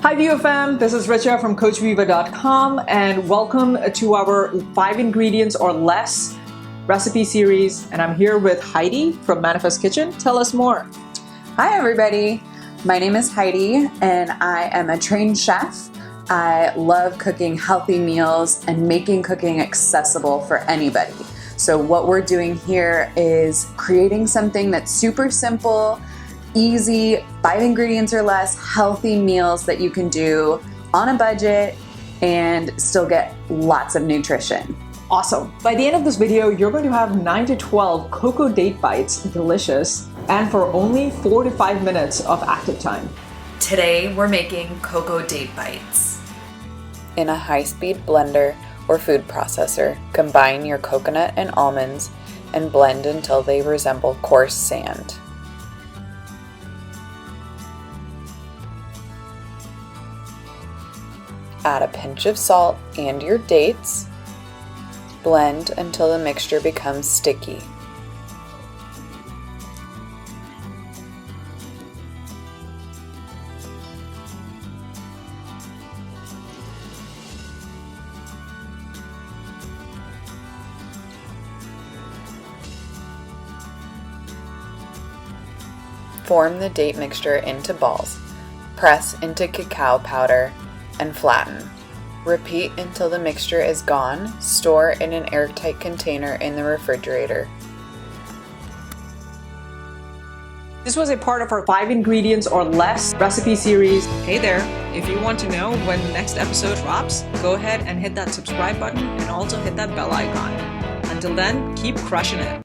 Hi VivaFam, this is Richa from CoachViva.com and welcome to our 5 ingredients or less recipe series. And I'm here with Heidi from Manifest Kitchen. Tell us more. Hi everybody, my name is Heidi and I am a trained chef. I love cooking healthy meals and making cooking accessible for anybody. So what we're doing here is creating something that's super simple, easy, 5 ingredients or less, healthy meals that you can do on a budget and still get lots of nutrition. Awesome. By the end of this video, you're going to have 9 to 12 cocoa date bites, delicious, and for only 4 to 5 minutes of active time. Today we're making cocoa date bites. In a high-speed blender or food processor, combine your coconut and almonds and blend until they resemble coarse sand. Add a pinch of salt and your dates. Blend until the mixture becomes sticky. Form the date mixture into balls. Press into cacao powder and flatten. Repeat until the mixture is gone. Store in an airtight container in the refrigerator. This was a part of our 5 ingredients or less recipe series. Hey there, if you want to know when the next episode drops, go ahead and hit that subscribe button and also hit that bell icon. Until then, keep crushing it.